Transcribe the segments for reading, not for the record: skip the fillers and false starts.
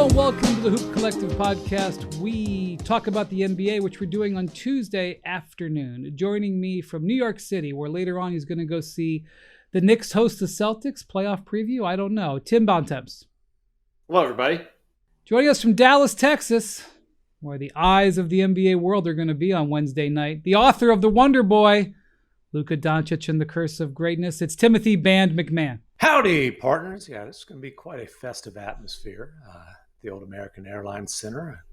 Hello and welcome to the Hoop Collective podcast. We talk about the NBA, which we're doing on Tuesday afternoon. Joining me from New York City, where later on he's going to go see the Knicks host the Celtics. Playoff preview? I don't know. Tim Bontemps. Hello, everybody. Joining us from Dallas, Texas, where the eyes of the NBA world are going to be on Wednesday night. The author of The Wonder Boy, Luka Doncic and the Curse of Greatness. It's Timothy Band MacMahon. Howdy, partners. Yeah, this is going to be quite a festive atmosphere. The old American Airlines Center.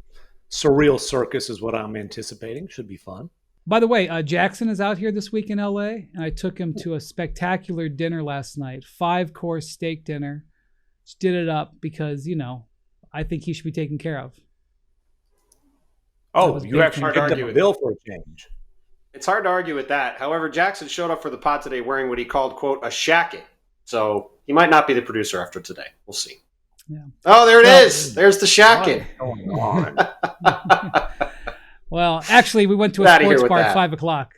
Surreal circus is what I'm anticipating. Should be fun. By the way, Jackson is out here this week in LA, and I took him to a spectacular dinner last night. 5-course steak dinner. Just did it up because, I think he should be taken care of. Oh, you actually picked up a bill for a change. It's hard to argue with that. However, Jackson showed up for the pod today wearing what he called, quote, a shacket. So he might not be the producer after today. We'll see. Yeah. Oh, there it is. There's the shacket. Well, actually, we went to a sports bar at 5 o'clock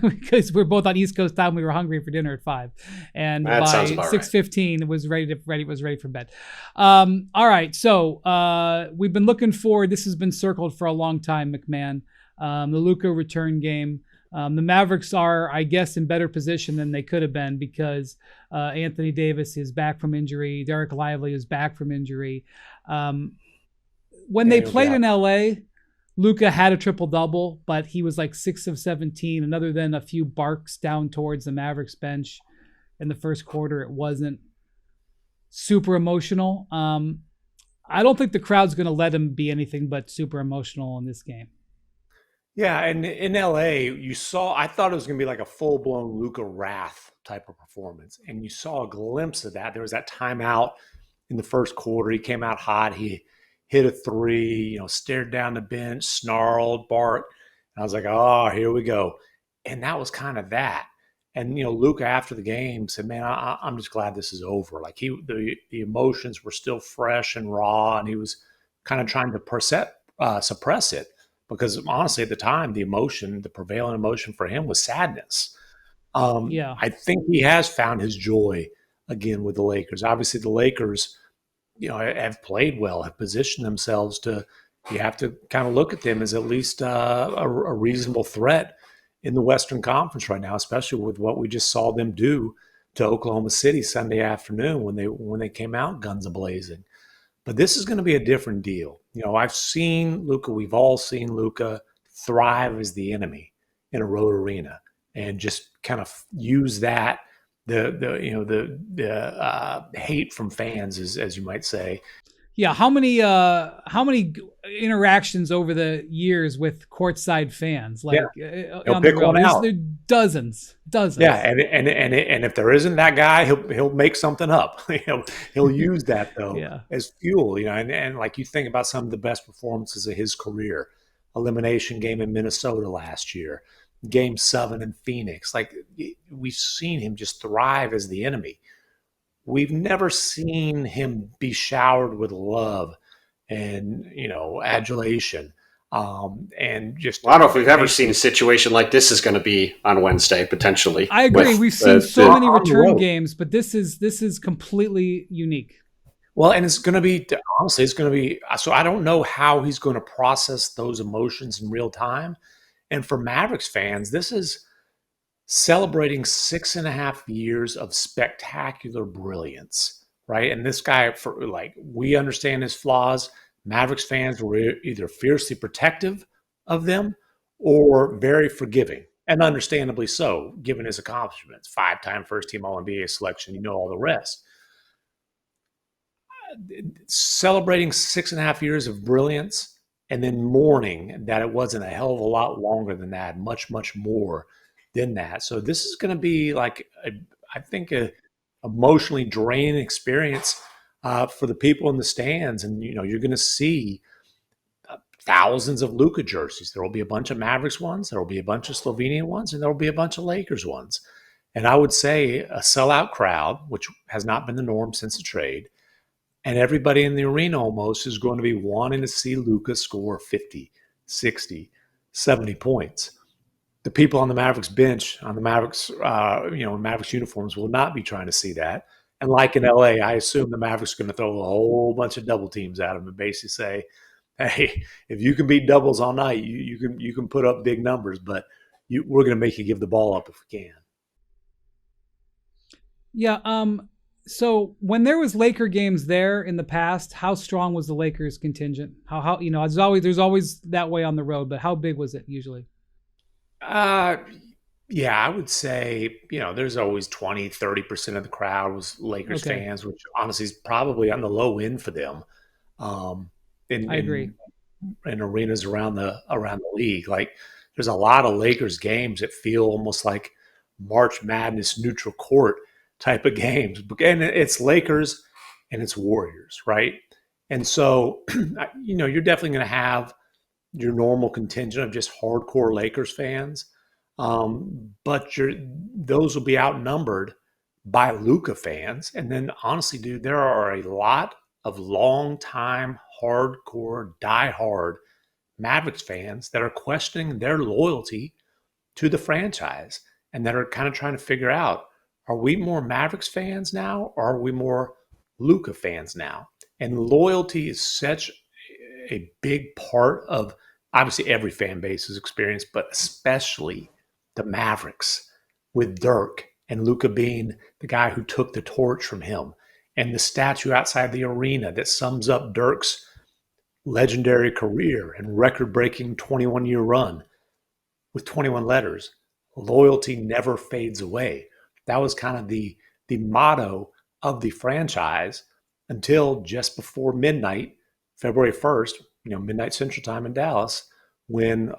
because we're both on East Coast time. We were hungry for dinner at 5, and by 6:15, it was ready for bed. All right, so we've been looking forward. This has been circled for a long time, MacMahon. The Luka return game. The Mavericks are, I guess, in better position than they could have been because Anthony Davis is back from injury. Derek Lively is back from injury. When they played in LA, Luka had a triple-double, but he was like 6 of 17. And other than a few barks down towards the Mavericks bench in the first quarter, it wasn't super emotional. I don't think the crowd's going to let him be anything but super emotional in this game. Yeah, and in LA, I thought it was going to be like a full-blown Luka Wrath type of performance. And you saw a glimpse of that. There was that timeout in the first quarter. He came out hot. He hit a three, stared down the bench, snarled, barked. And I was like, oh, here we go. And that was kind of that. And, Luka after the game said, man, I'm just glad this is over. Like the emotions were still fresh and raw, and he was kind of trying to suppress it. Because honestly, at the time, the prevailing emotion for him was sadness. I think he has found his joy again with the Lakers. Obviously, the Lakers, have played well, have positioned themselves you have to kind of look at them as at least a reasonable threat in the Western Conference right now, especially with what we just saw them do to Oklahoma City Sunday afternoon when they came out guns a-blazing. But this is going to be a different deal. I've seen Luka. We've all seen Luka thrive as the enemy in a road arena, and just kind of use that the hate from fans, as you might say. Yeah, how many interactions over the years with courtside fans? Like he'll pick one out. Dozens. Yeah, and if there isn't that guy, he'll make something up. He'll use that though as fuel. And like you think about some of the best performances of his career, elimination game in Minnesota last year, Game 7 in Phoenix. Like we've seen him just thrive as the enemy. We've never seen him be showered with love and, adulation. And just I don't know if we've ever seen a situation like this is going to be on Wednesday, potentially. I agree. We've seen so many return games, but this is completely unique. Well, and it's going to be so I don't know how he's going to process those emotions in real time. And for Mavericks fans, this is celebrating 6.5 years of spectacular brilliance, right? And this guy, we understand his flaws. Mavericks fans were either fiercely protective of them or very forgiving, and understandably so, given his accomplishments. 5-time first-team All-NBA selection, all the rest. Celebrating 6.5 years of brilliance and then mourning that it wasn't a hell of a lot longer than that, much, much more than that. So this is going to be I think a emotionally draining experience for the people in the stands. And, you're going to see thousands of Luka jerseys. There will be a bunch of Mavericks ones. There will be a bunch of Slovenian ones, and there will be a bunch of Lakers ones. And I would say a sellout crowd, which has not been the norm since the trade. And everybody in the arena almost is going to be wanting to see Luka score 50, 60, 70 points. The people on the Mavericks bench, on the Mavericks, Mavericks uniforms will not be trying to see that. And like in LA, I assume the Mavericks are going to throw a whole bunch of double teams at them and basically say, hey, if you can beat doubles all night, you can put up big numbers, but we're going to make you give the ball up if we can. Yeah. So when there was Laker games there in the past, how strong was the Lakers contingent? How there's always that way on the road, but how big was it usually? Yeah, I would say, there's always 20, 30% of the crowd was Lakers fans, which honestly is probably on the low end for them. I agree. In arenas around the league. Like, there's a lot of Lakers games that feel almost like March Madness neutral court type of games. And it's Lakers and it's Warriors, right? And so, you're definitely going to have your normal contingent of just hardcore Lakers fans. But those will be outnumbered by Luka fans. And then honestly, dude, there are a lot of long-time, hardcore, diehard Mavericks fans that are questioning their loyalty to the franchise and that are kind of trying to figure out, are we more Mavericks fans now or are we more Luka fans now? And loyalty is such a big part of obviously every fan base's experience, but especially the Mavericks with Dirk and Luka being the guy who took the torch from him, and the statue outside the arena that sums up Dirk's legendary career and record-breaking 21-year run with 21 letters. Loyalty never fades away. That was kind of the motto of the franchise until just before midnight, February 1st, midnight Central Time in Dallas, when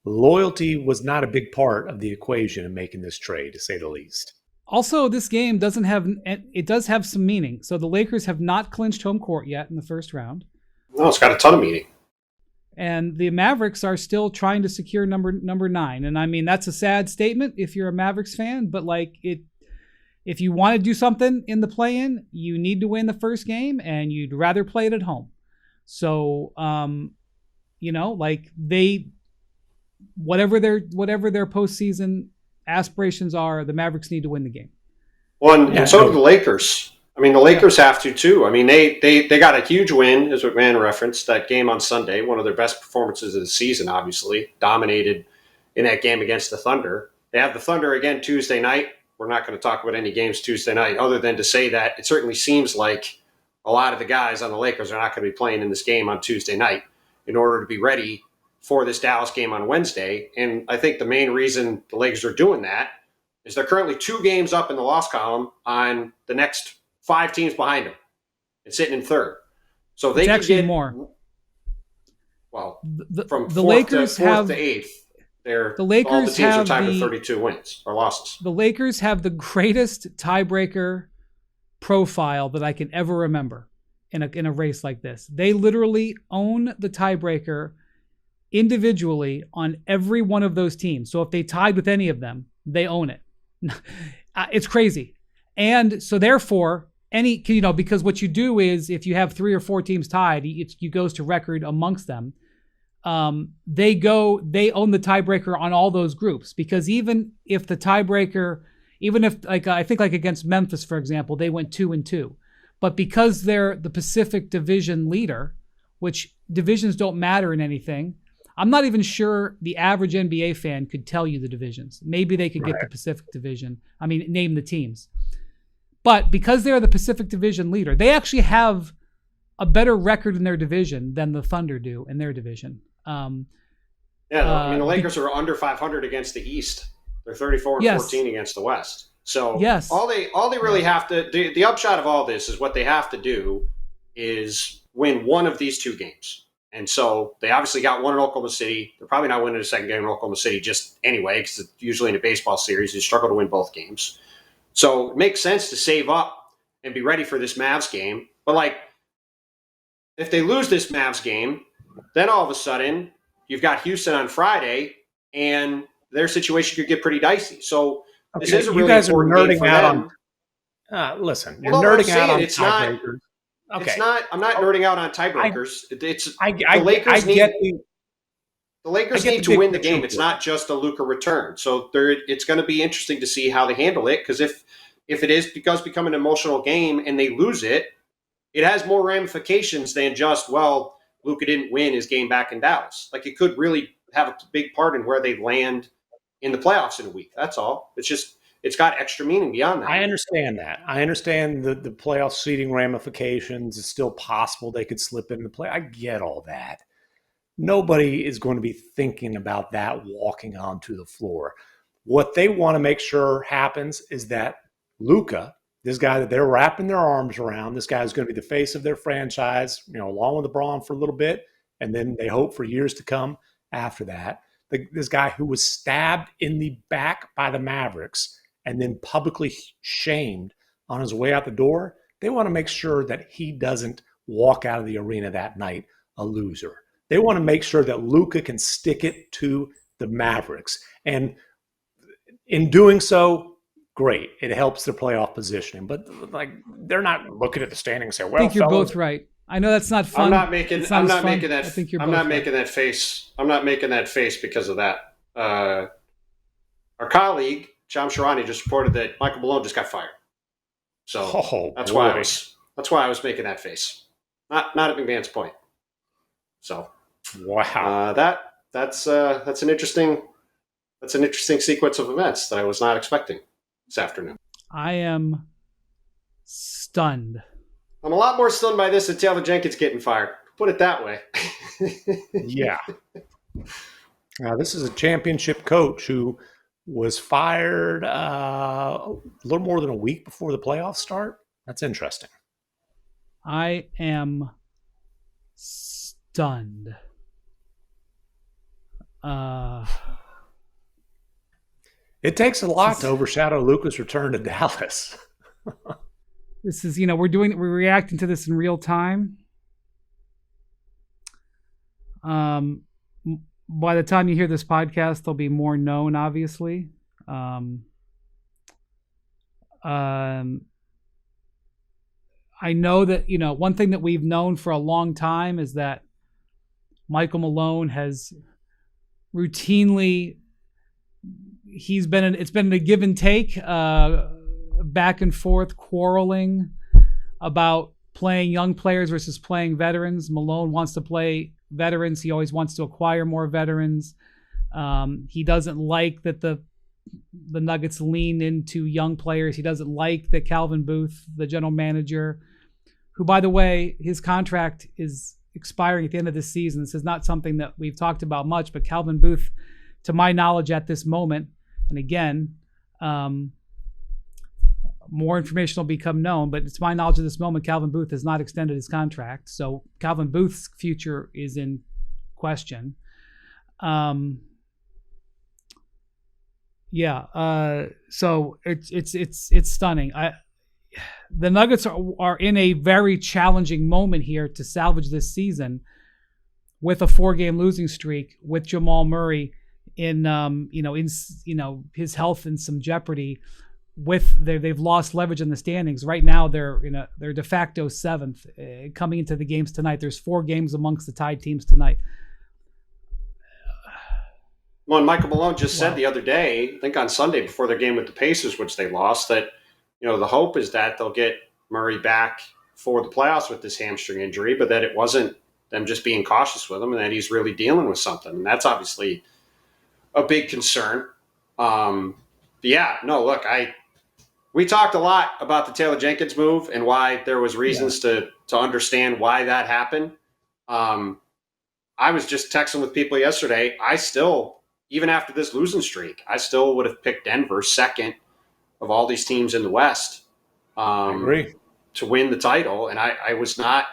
loyalty was not a big part of the equation in making this trade, to say the least. Also, this game does have some meaning. So the Lakers have not clinched home court yet in the first round. No, it's got a ton of meaning. And the Mavericks are still trying to secure number 9. And I mean, that's a sad statement if you're a Mavericks fan, but if you want to do something in the play-in, you need to win the first game and you'd rather play it at home. So, whatever their postseason aspirations are, the Mavericks need to win the game. Well, and so do the Lakers. I mean, the Lakers have to too. I mean, they got a huge win, as MacMahon referenced, that game on Sunday, one of their best performances of the season, obviously, dominated in that game against the Thunder. They have the Thunder again Tuesday night. We're not going to talk about any games Tuesday night other than to say that it certainly seems like a lot of the guys on the Lakers are not going to be playing in this game on Tuesday night in order to be ready for this Dallas game on Wednesday. And I think the main reason the Lakers are doing that is they're currently 2 games up in the loss column on the next 5 teams behind them and sitting in third. So they can get more. Well, from the Lakers fourth to eighth, all the teams are tied with 32 wins or losses. The Lakers have the greatest tiebreaker profile that I can ever remember in a race like this. They literally own the tiebreaker individually on every one of those teams. So if they tied with any of them, they own it. It's crazy. And so therefore, because what you do is if you have 3 or 4 teams tied, it goes to record amongst them. They own the tiebreaker on all those groups, because even if I think against Memphis, for example, they went 2-2, but because they're the Pacific Division leader, which divisions don't matter in anything. I'm not even sure the average NBA fan could tell you the divisions. Maybe they could get the Pacific Division. I mean, name the teams. But because they're the Pacific Division leader, they actually have a better record in their division than the Thunder do in their division. The Lakers are under 500 against the East. They're 34-14 against the West. So all they really have to do, the upshot of all this is what they have to do is win one of these 2 games. And so they obviously got one in Oklahoma City. They're probably not winning a second game in Oklahoma City just anyway, because usually in a baseball series, you struggle to win both games. So it makes sense to save up and be ready for this Mavs game. But if they lose this Mavs game, then all of a sudden you've got Houston on Friday, and their situation could get pretty dicey. So this is a really important game for them. Listen, you're nerding out on tiebreakers. Okay. I'm not nerding out on tiebreakers. The Lakers need to win the game. It's not just a Luka return. So it's going to be interesting to see how they handle it, because if if it does become an emotional game and they lose it, it has more ramifications than just, well, Luka didn't win his game back in Dallas. Like, it could really have a big part in where they land in the playoffs in a week. That's all. It's got extra meaning beyond that. I understand that. I understand the playoff seeding ramifications. It's still possible they could slip into play. I get all that. Nobody is going to be thinking about that walking onto the floor. What they want to make sure happens is that Luka, this guy that they're wrapping their arms around, this guy is going to be the face of their franchise, along with LeBron for a little bit, and then they hope for years to come after that. This guy who was stabbed in the back by the Mavericks and then publicly shamed on his way out the door, they want to make sure that he doesn't walk out of the arena that night a loser. They want to make sure that Luka can stick it to the Mavericks. And in doing so, great. It helps their playoff positioning. But they're not looking at the standings and say, well, I think you're both right. I know that's not fun. I'm not making that face. I'm not making that face because of that. Our colleague, John Sharani, just reported that Michael Malone just got fired. So that's why I was making that face. Not at MacMahon's point. So wow. That's an interesting sequence of events that I was not expecting this afternoon. I am stunned. I'm a lot more stunned by this than Taylor Jenkins getting fired. Put it that way. Yeah. This is a championship coach who was fired a little more than a week before the playoffs start. That's interesting. I am stunned. It takes a lot to overshadow Luka's return to Dallas. This is, we're reacting to this in real time. By the time you hear this podcast, there'll be more known, obviously. I know that, one thing that we've known for a long time is that Michael Malone has routinely, it's been a give and take, back and forth, quarreling about playing young players versus playing veterans. Malone wants to play veterans. He always wants to acquire more veterans. He doesn't like that the Nuggets lean into young players. He doesn't like that Calvin Booth, the general manager, who, by the way, his contract is expiring at the end of this season. This is not something that we've talked about much, but Calvin Booth, to my knowledge at this moment, and again, more information will become known, but it's my knowledge at this moment, Calvin Booth has not extended his contract. So Calvin Booth's future is in question. So it's stunning. The Nuggets are in a very challenging moment here to salvage this season with a 4-game losing streak, with Jamal Murray in his health in some jeopardy. They've lost leverage in the standings. Right now, they're de facto 7th. Coming into the games tonight, there's 4 games amongst the tied teams tonight. Well, and Michael Malone just said the other day, I think on Sunday before their game with the Pacers, which they lost, that the hope is that they'll get Murray back for the playoffs with this hamstring injury, but that it wasn't them just being cautious with him and that he's really dealing with something. And that's obviously a big concern. We talked a lot about the Taylor Jenkins move and why there was reasons to understand why that happened. I was just texting with people yesterday. I still, even after this losing streak, I still would have picked Denver second of all these teams in the West I agree. To win the title. And I was not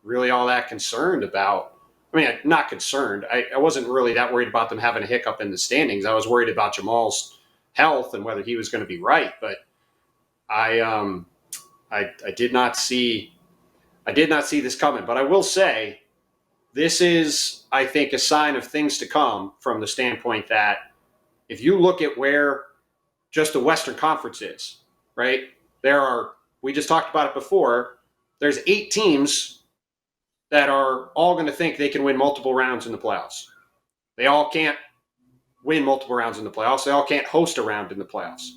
really all that concerned about – not concerned. I wasn't really that worried about them having a hiccup in the standings. I was worried about Jamal's health and whether he was going to be right. But I did not see this coming. But I will say this is, I think, a sign of things to come from the standpoint that if you look at where just the Western Conference is, right? We just talked about it before, there's 8 teams that are all going to think they can win multiple rounds in the playoffs. They all can't win multiple rounds in the playoffs. They all can't host a round in the playoffs.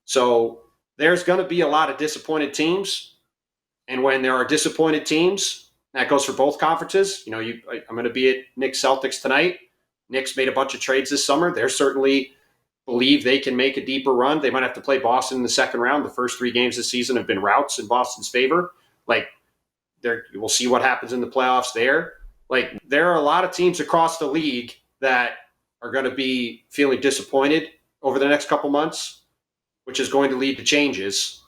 So there's going to be a lot of disappointed teams. And when there are disappointed teams, that goes for both conferences. I'm going to be at Knicks Celtics tonight. Knicks made a bunch of trades this summer. They're certainly believe they can make a deeper run. They might have to play Boston in the second round. The first 3 games this season have been routes in Boston's favor. We'll see what happens in the playoffs there. There are a lot of teams across the league that are going to be feeling disappointed over the next couple months, which is going to lead to changes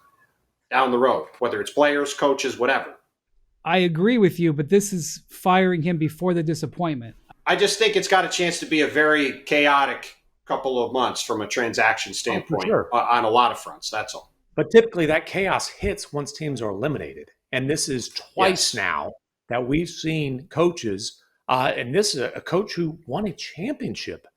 down the road, whether it's players, coaches, whatever. I agree with you, but this is firing him before the disappointment. I just think it's got a chance to be a very chaotic couple of months from a transaction standpoint on a lot of fronts. That's all. But typically that chaos hits once teams are eliminated. And this is twice now that we've seen coaches, and this is a coach who won a championship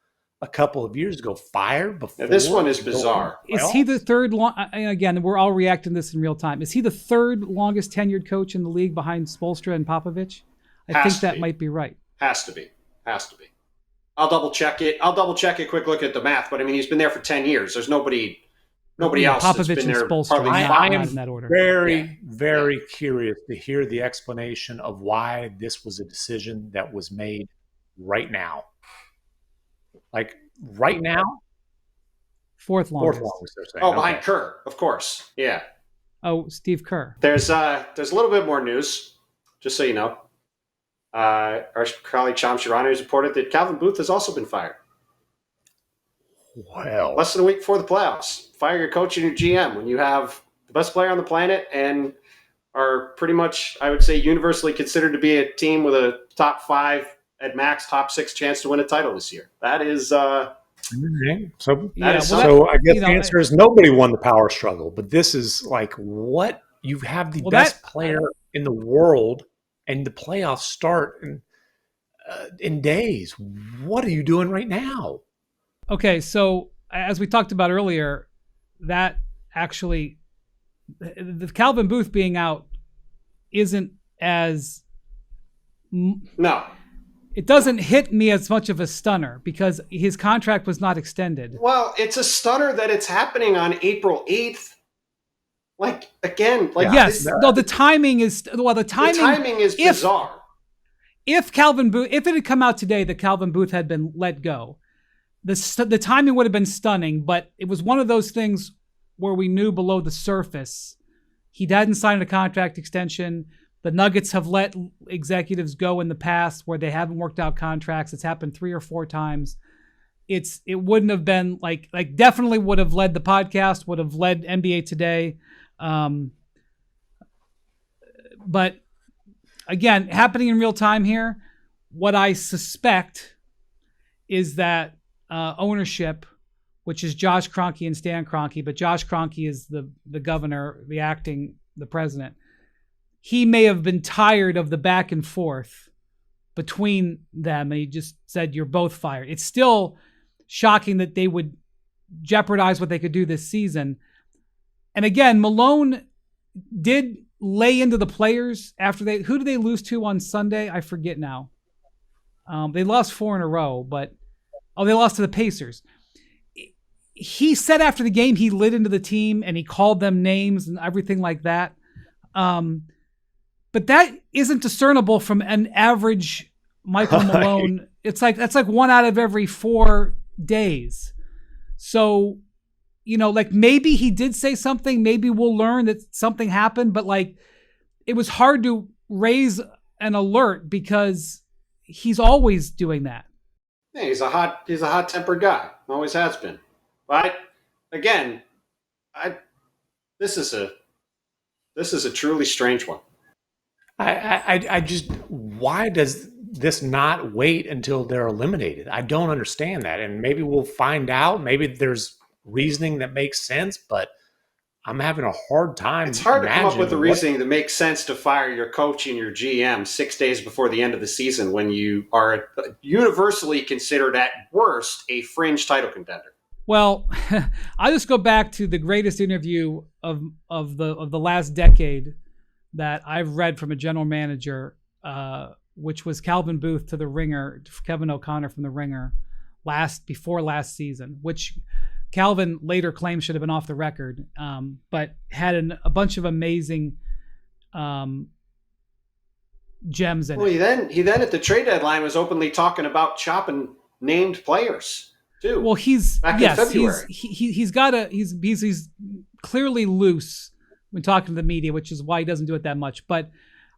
a couple of years ago, fired before. Now, this one is bizarre. Is he the third again, we're all reacting to this in real time. Is he the third longest tenured coach in the league behind Spoelstra and Popovich? I think that might be right. Has to be. I'll double check it. Quick look at the math, but he's been there for 10 years. There's nobody else Popovich that's been there. I am in that order. very curious to hear the explanation of why this was a decision that was made right now. Right now? Fourth longest. They're saying. Oh, behind Kerr, of course. Yeah. Oh, Steve Kerr. There's a little bit more news, just so you know. Our colleague Shams Charania has reported that Calvin Booth has also been fired. Well, less than a week before the playoffs. Fire your coach and your GM when you have the best player on the planet and are pretty much, I would say, universally considered to be a team with a top 5 at max, top 6 chance to win a title this year. That is. So I guess the answer is nobody won the power struggle. But this is what you have the best player in the world. And the playoffs start in days. What are you doing right now? Okay, so as we talked about earlier, that actually, the Calvin Booth being out isn't as... No. It doesn't hit me as much of a stunner because his contract was not extended. Well, it's a stunner that it's happening on April 8th. The timing is bizarre. If it had come out today that Calvin Booth had been let go, the timing would have been stunning. But it was one of those things where we knew below the surface he hadn't signed a contract extension. The Nuggets have let executives go in the past where they haven't worked out contracts. It's happened 3 or 4 times. It wouldn't have been definitely would have led the podcast, would have led NBA Today. But again, happening in real time here, what I suspect is that ownership, which is Josh Kroenke and Stan Kroenke, but Josh Kroenke is the governor, the president. He may have been tired of the back and forth between them, and he just said, "You're both fired." It's still shocking that they would jeopardize what they could do this season. And again, Malone did lay into the players after who did they lose to on Sunday? I forget now. They lost 4 in a row, but they lost to the Pacers. He said after the game he lit into the team and he called them names and everything like that. But that isn't discernible from an average Michael Malone. It's that's 1 out of every 4 days. So, maybe he did say something. Maybe we'll learn that something happened, but it was hard to raise an alert because he's always doing that. Yeah, he's a hot-tempered guy. Always has been. But again, this is a truly strange one. I just, why does this not wait until they're eliminated? I don't understand that. And maybe we'll find out. Maybe there's reasoning that makes sense, but I'm having a hard time. It's hard to come up with a reasoning that makes sense to fire your coach and your GM 6 days before the end of the season when you are universally considered at worst a fringe title contender. Well, I'll just go back to the greatest interview of the last decade that I've read from a general manager, which was Calvin Booth to The Ringer, Kevin O'Connor from The Ringer before last season, which Calvin later claims should have been off the record, but had a bunch of amazing gems in it. He then at the trade deadline was openly talking about chopping named players too. Well, he's clearly loose when talking to the media, which is why he doesn't do it that much. But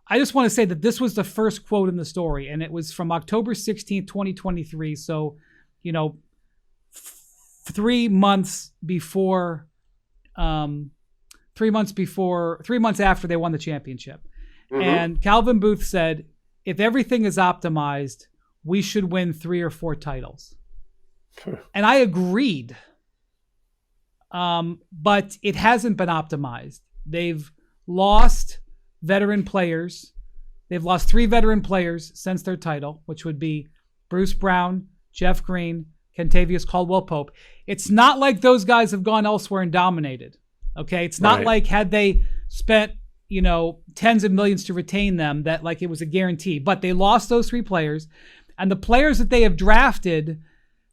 I just want to say that this was the first quote in the story, and it was from October 16th, 2023. So, 3 months before, 3 months after they won the championship. Mm-hmm. And Calvin Booth said, if everything is optimized, we should win 3 or 4 titles. And I agreed. But it hasn't been optimized. They've lost veteran players. They've lost 3 veteran players since their title, which would be Bruce Brown, Jeff Green, Kentavious Caldwell-Pope. It's not like those guys have gone elsewhere and dominated. Okay? It's not like had they spent, tens of millions to retain them, that like it was a guarantee. But they lost those 3 players. And the players that they have drafted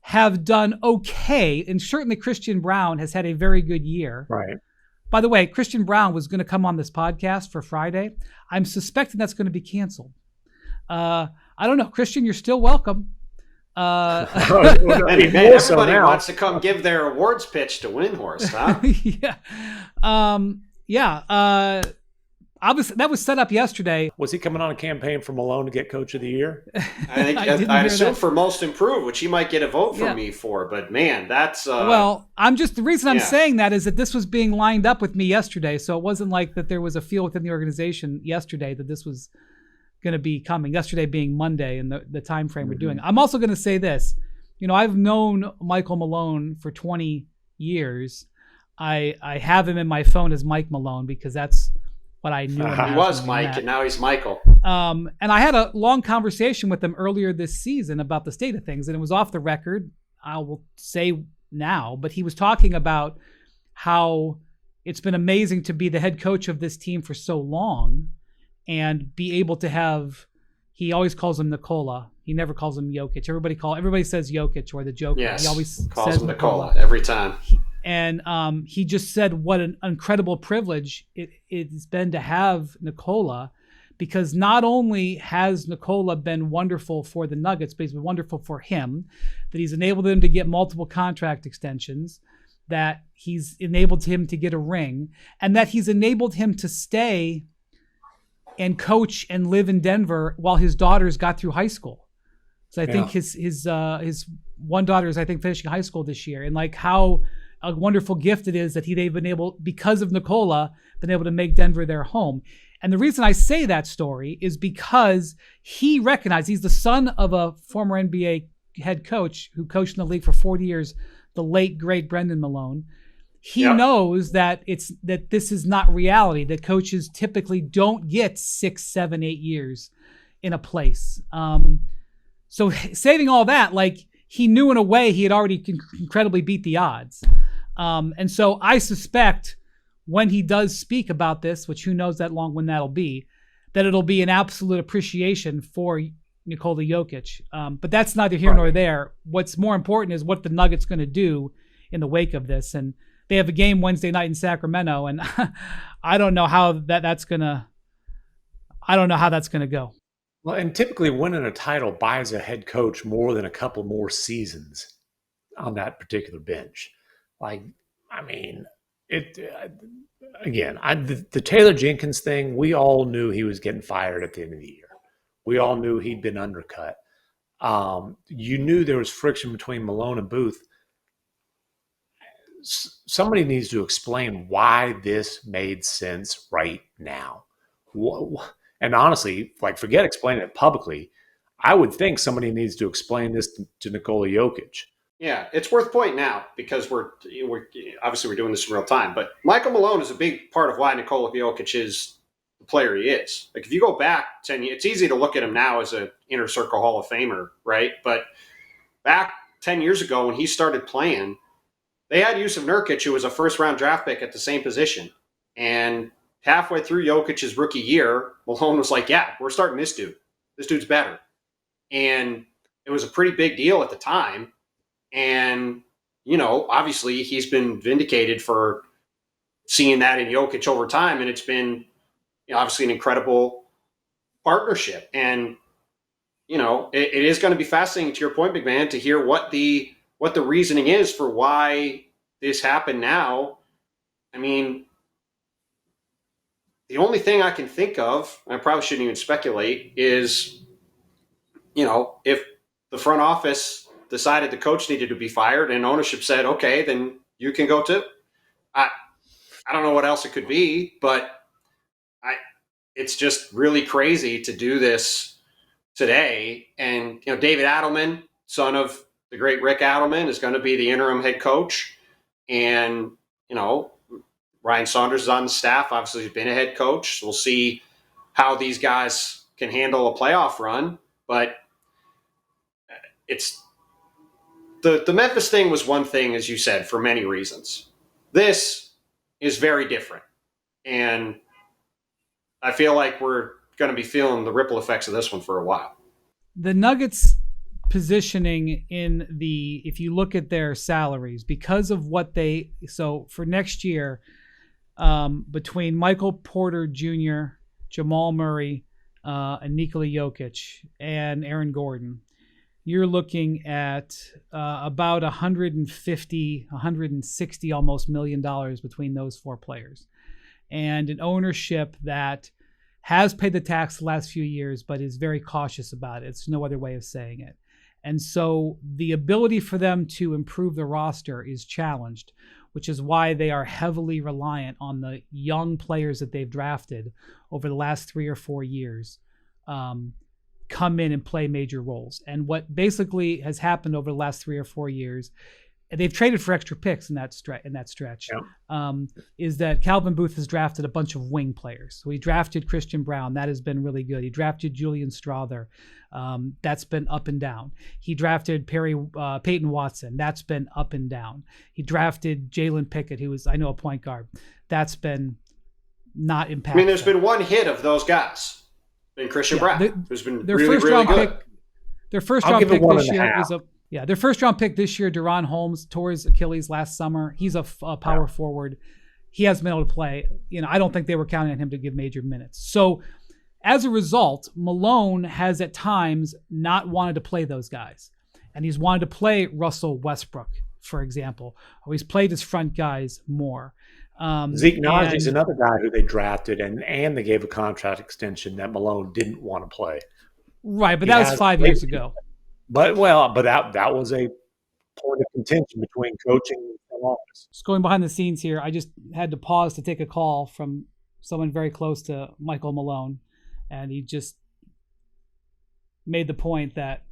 have done okay. And certainly Christian Braun has had a very good year. Right. By the way, Christian Braun was going to come on this podcast for Friday. I'm suspecting that's going to be canceled. I don't know. Christian, you're still welcome. Everybody wants to come give their awards pitch to Windhorst, huh? Yeah. Obviously, that was set up yesterday. Was he coming on a campaign for Malone to get Coach of the Year? I'd assume for Most Improved, which he might get a vote from me for. But man, that's well. The reason I'm saying that is that this was being lined up with me yesterday, so it wasn't like that there was a feel within the organization yesterday that this was going to be coming. Yesterday being Monday and the time frame we're doing. I'm also going to say this. I've known Michael Malone for 20 years. I have him in my phone as Mike Malone because that's what I knew. He was Mike, and now he's Michael. And I had a long conversation with him earlier this season about the state of things, and it was off the record. I will say now, but he was talking about how it's been amazing to be the head coach of this team for so long and be able to have. He always calls him Nikola. He never calls him Jokic. Everybody says Jokic or the Joker. Yes, he always calls says him Nikola every time. And he just said what an incredible privilege it's been to have Nikola, because not only has Nikola been wonderful for the Nuggets, but he's been wonderful for him, that he's enabled them to get multiple contract extensions, that he's enabled him to get a ring, and that he's enabled him to stay and coach and live in Denver while his daughters got through high school. So I think his one daughter is finishing high school this year, and like how a wonderful gift it is that they've been able, because of Nikola, been able to make Denver their home. And the reason I say that story is because he recognized, he's the son of a former NBA head coach who coached in the league for 40 years, the late great Brendan Malone. He knows that this is not reality, that coaches typically don't get 6, 7, 8 years in a place. So saving all that, like he knew in a way he had already incredibly beat the odds. And so I suspect when he does speak about this, which who knows that long when that'll be, that it'll be an absolute appreciation for Nikola Jokic. But that's neither here nor there. What's more important is what the Nuggets going to do in the wake of this. And they have a game Wednesday night in Sacramento, and I don't know how that's going to go. Well, and typically winning a title buys a head coach more than a couple more seasons on that particular bench. The Taylor Jenkins thing, we all knew he was getting fired at the end of the year. We all knew he'd been undercut. You knew there was friction between Malone and Booth. Somebody needs to explain why this made sense right now. And honestly, forget explaining it publicly. I would think somebody needs to explain this to Nikola Jokic. Yeah, it's worth pointing out because we're obviously we're doing this in real time. But Michael Malone is a big part of why Nikola Jokic is the player he is. Like if you go back 10 years, it's easy to look at him now as an inner circle Hall of Famer, right? But back 10 years ago when he started playing, they had Jusuf Nurkic, who was a first-round draft pick at the same position. And halfway through Jokic's rookie year, Malone was like, yeah, we're starting this dude. This dude's better. And it was a pretty big deal at the time. And obviously he's been vindicated for seeing that in Jokic over time, and it's been obviously an incredible partnership. And it is going to be fascinating, to your point, big man, to hear what the reasoning is for why this happened now. I mean, the only thing I can think of, I probably shouldn't even speculate, is, if the front office decided the coach needed to be fired and ownership said, okay, then you can go too. I don't know what else it could be, but it's just really crazy to do this today. And, David Adelman, son of the great Rick Adelman, is going to be the interim head coach. And, Ryan Saunders is on the staff. Obviously, he's been a head coach. So we'll see how these guys can handle a playoff run. But it's the Memphis thing was one thing, as you said, for many reasons. This is very different. And I feel like we're going to be feeling the ripple effects of this one for a while. The Nuggets positioning if you look at their salaries, because of what so for next year, between Michael Porter Jr., Jamal Murray, and Nikola Jokic and Aaron Gordon, you're looking at about $150-160 almost $1 million between those four players. And an ownership that has paid the tax the last few years, but is very cautious about it. It's no other way of saying it. And so the ability for them to improve the roster is challenged, which is why they are heavily reliant on the young players that they've drafted over the last 3 or 4 years come in and play major roles. And what basically has happened over the last 3 or 4 years, they've traded for extra picks in that stretch. Yeah. Is that Calvin Booth has drafted a bunch of wing players. So he drafted Christian Brown. That has been really good. He drafted Julian Strawther. That's been up and down. He drafted Peyton Watson. That's been up and down. He drafted Jalen Pickett, who was, a point guard. That's been not impactful. I mean, there's been one hit of those guys. Been Christian Brown, who's been really good. Their first round pick this year is their first round pick this year, Deron Holmes, tore his Achilles last summer. He's a power forward. He hasn't been able to play. I don't think they were counting on him to give major minutes. So as a result, Malone has at times not wanted to play those guys. And he's wanted to play Russell Westbrook, for example, or he's played his front guys more. Zeke Najee's another guy who they drafted and they gave a contract extension that Malone didn't want to play. Right, but that was 5 years ago. But that was a point of contention between coaching and front office. Just going behind the scenes here, I just had to pause to take a call from someone very close to Michael Malone, and he just made the point that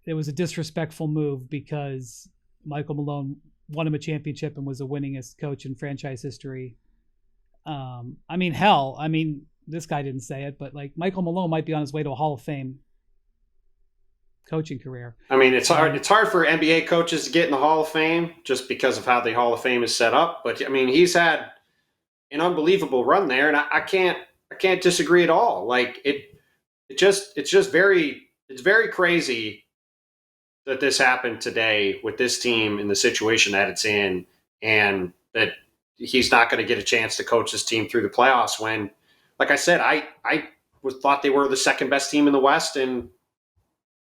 it was a disrespectful move because Michael Malone won him a championship and was the winningest coach in franchise history. This guy didn't say it, but Michael Malone might be on his way to a Hall of Fame coaching career. I mean, it's hard for NBA coaches to get in the Hall of Fame just because of how the Hall of Fame is set up. But he's had an unbelievable run there, and I can't disagree at all. It's very crazy that this happened today with this team in the situation that it's in, and that he's not going to get a chance to coach this team through the playoffs when, like I said, I thought they were the second best team in the West and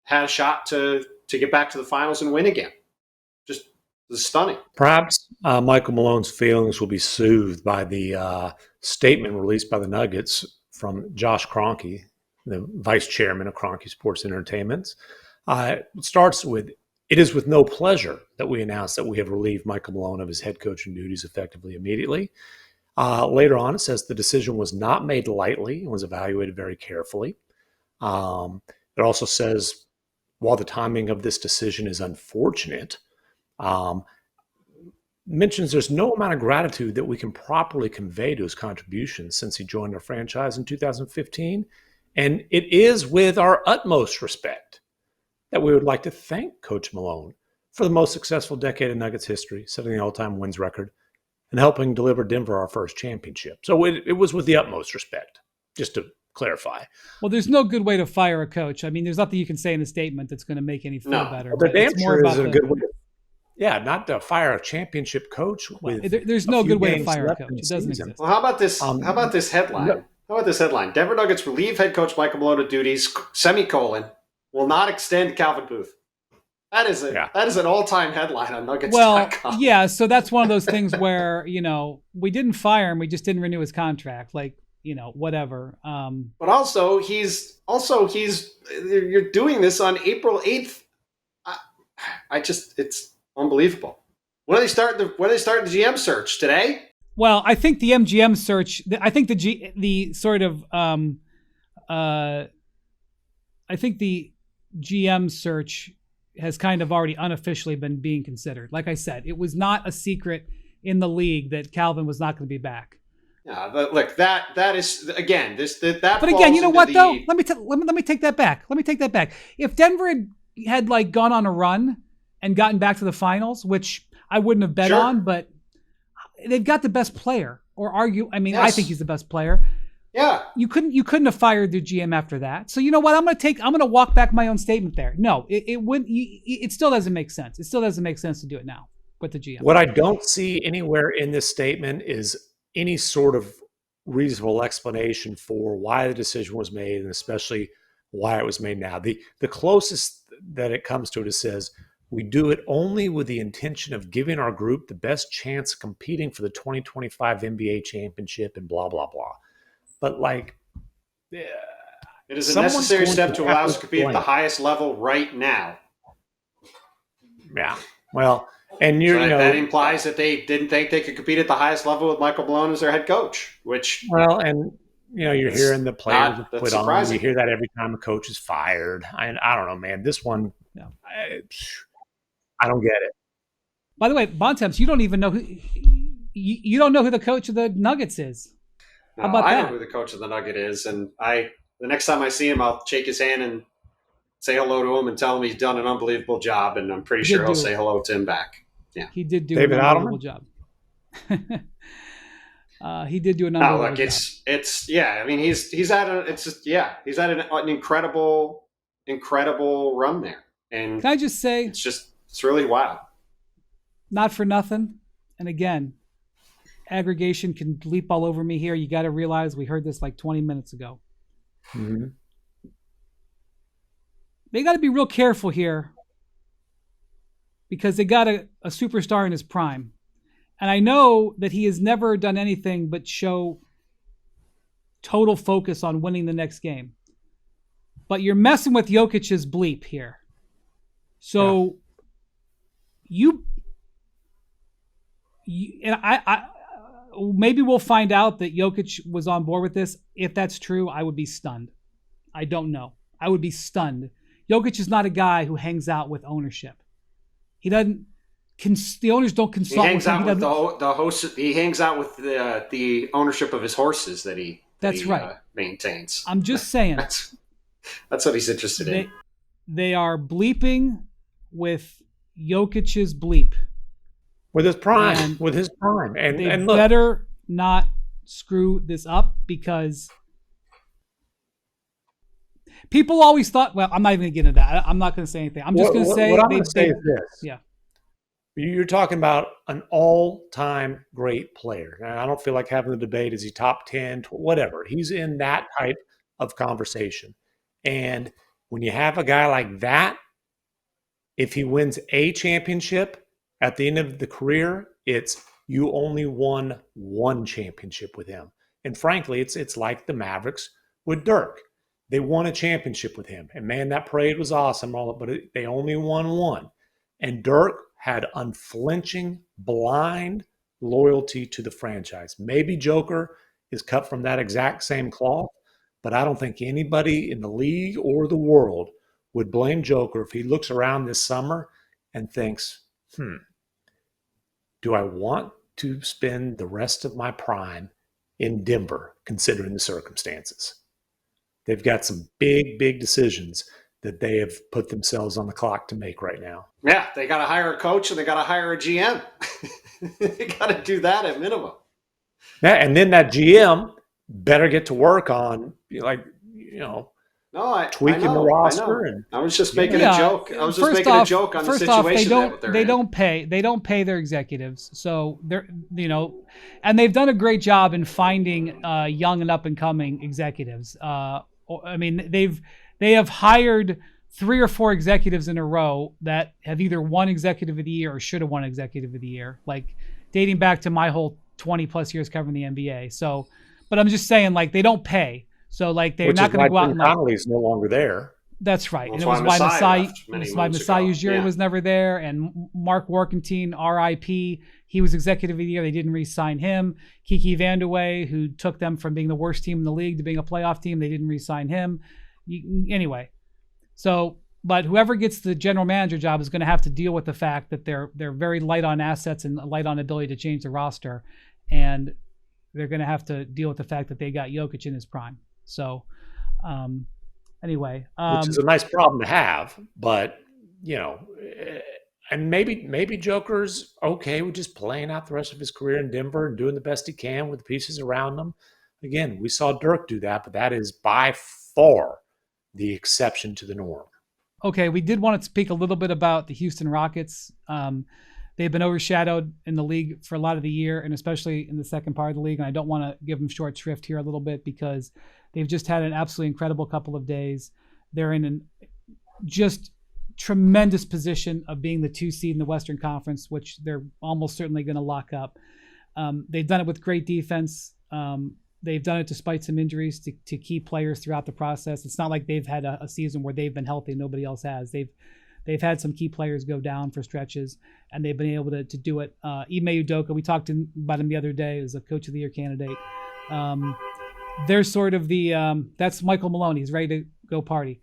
had a shot to get back to the finals and win again. Just stunning. Perhaps Michael Malone's feelings will be soothed by the statement released by the Nuggets from Josh Kroenke, the vice chairman of Kroenke Sports Entertainment. It starts with, "It is with no pleasure that we announce that we have relieved Michael Malone of his head coaching duties effectively immediately." Later on, it says the decision was not made lightly and was evaluated very carefully. It also says, while the timing of this decision is unfortunate, mentions there's no amount of gratitude that we can properly convey to his contributions since he joined our franchise in 2015. And it is with our utmost respect that we would like to thank Coach Malone for the most successful decade in Nuggets history, setting the all-time wins record, and helping deliver Denver our first championship. So it was with the utmost respect, just to clarify. Well, there's no good way to fire a coach. I mean, there's nothing you can say in the statement that's going to make any feel better. But it's more about a good way. not to fire a championship coach with. There's no good way to fire a coach. It doesn't exist. Well, how about this? How about this headline? How about this headline? Denver Nuggets relieve head coach Michael Malone of duties, semicolon, will not extend Calvin Booth. That is an all-time headline on Nuggets.com. Well, yeah, so that's one of those things where, we didn't fire him, we just didn't renew his contract. Like, whatever. But also you're doing this on April 8th. It's unbelievable. When are they starting the GM search today? Well, I think the MGM search, I think the GM search has kind of already unofficially been being considered. Like I said, it was not a secret in the league that Calvin was not going to be back. Yeah, but look, that is again that. But again, you know what though? Let me take that back. If Denver had like gone on a run and gotten back to the finals, which I wouldn't have bet on, but they've got the best player. I think he's the best player. Yeah. You couldn't have fired the GM after that. So you know what? I'm going to walk back my own statement there. No, it still doesn't make sense. It still doesn't make sense to do it now with the GM. What I don't see anywhere in this statement is any sort of reasonable explanation for why the decision was made, and especially why it was made now. The closest that it comes to it says, we do it only with the intention of giving our group the best chance of competing for the 2025 NBA championship and blah, blah, blah. But it is a necessary step to allow us to compete at the highest level right now. Yeah. Well, and that implies that they didn't think they could compete at the highest level with Michael Malone as their head coach, which you're hearing the players put surprising. On. You hear that every time a coach is fired. I don't know, man. This one, I don't get it. By the way, Bontemps, you don't even know you don't know who the coach of the Nuggets is. How about I that? know who the coach of the Nugget is, and the next time I see him, I'll shake his hand and say hello to him and tell him he's done an unbelievable job, and I'm pretty sure he'll say hello to him back. Yeah, he did do an unbelievable job. He did do an unbelievable job. It's I mean, he's at an incredible run there, and can I just say it's really wild. Not for nothing, and again, aggregation can leap all over me here. You got to realize we heard this like 20 minutes ago. Mm-hmm. They got to be real careful here because they got a superstar in his prime. And I know that he has never done anything but show total focus on winning the next game. But you're messing with Jokic's bleep here. So and I maybe we'll find out that Jokic was on board with this. If that's true, I would be stunned. I don't know. I would be stunned. Jokic is not a guy who hangs out with ownership. He doesn't. The owners don't consult. He hangs out with the host. He hangs out with the ownership of his horses that he. That's right. Maintains. I'm just saying. That's what he's interested in. They are bleeping with Jokic's bleep. With his prime. And they better not screw this up because people always thought, well, I'm not even going to get into that. I'm not going to say anything. I'm just going to say. What I'm going to say is this. Yeah. You're talking about an all-time great player. And I don't feel like having the debate, is he top 10, whatever. He's in that type of conversation. And when you have a guy like that, if he wins a championship, at the end of the career, it's you only won one championship with him. And frankly, it's like the Mavericks with Dirk. They won a championship with him. And man, that parade was awesome, but they only won one. And Dirk had unflinching, blind loyalty to the franchise. Maybe Joker is cut from that exact same cloth, but I don't think anybody in the league or the world would blame Joker if he looks around this summer and thinks, do I want to spend the rest of my prime in Denver, considering the circumstances? They've got some big, big decisions that they have put themselves on the clock to make right now. Yeah, they got to hire a coach and they got to hire a GM. They got to do that at minimum. Yeah, and then that GM better get to work on, tweaking the roster. I was just making a joke. I was just making a joke on the situation they don't pay their executives. So they're, and they've done a great job in finding young and up and coming executives. I mean, they have hired 3 or 4 executives in a row that have either won executive of the year or should have won executive of the year, like dating back to my whole 20 plus years covering the NBA. So, but I'm just saying, like, they don't pay. So, like, they're not going to go out and Connolly's no longer there. That's right. And it was why Masai Ujiri was never there. And Mark Workentine, RIP, he was executive of the year. They didn't re-sign him. Kiki Vandeweghe, who took them from being the worst team in the league to being a playoff team, they didn't re-sign him. Anyway, so, but whoever gets the general manager job is going to have to deal with the fact that they're very light on assets and light on ability to change the roster. And they're going to have to deal with the fact that they got Jokic in his prime. So, anyway, which is a nice problem to have, but and maybe Joker's okay with just playing out the rest of his career in Denver and doing the best he can with the pieces around him. Again, we saw Dirk do that, but that is by far the exception to the norm. Okay, we did want to speak a little bit about the Houston Rockets. They've been overshadowed in the league for a lot of the year, and especially in the second part of the league. And I don't want to give them short shrift here a little bit because they've just had an absolutely incredible couple of days. They're in an just tremendous position of being the 2 seed in the Western Conference, which they're almost certainly going to lock up. They've done it with great defense. They've done it despite some injuries to key players throughout the process. It's not like they've had a season where they've been healthy and nobody else has. They've had some key players go down for stretches, and they've been able to do it. Ime Udoka, we talked about him the other day as a Coach of the Year candidate. They're sort of the that's Michael Malone. He's ready to go party.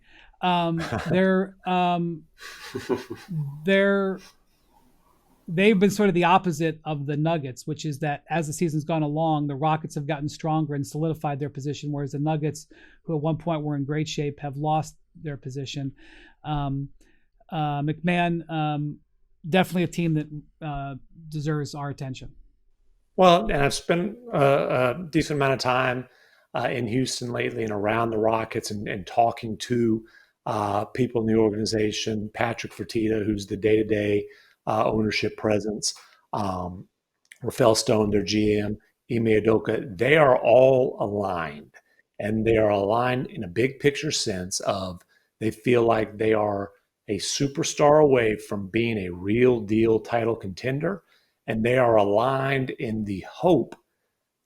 They've been sort of the opposite of the Nuggets, which is that as the season's gone along, the Rockets have gotten stronger and solidified their position, whereas the Nuggets, who at one point were in great shape, have lost their position. MacMahon, definitely a team that deserves our attention. Well, and I've spent a decent amount of time in Houston lately and around the Rockets and talking to people in the organization. Patrick Fertitta, who's the day-to-day ownership presence, Rafael Stone, their GM, Ime Udoka, they are all aligned. And they are aligned in a big picture sense of they feel like they are a superstar away from being a real deal title contender. And they are aligned in the hope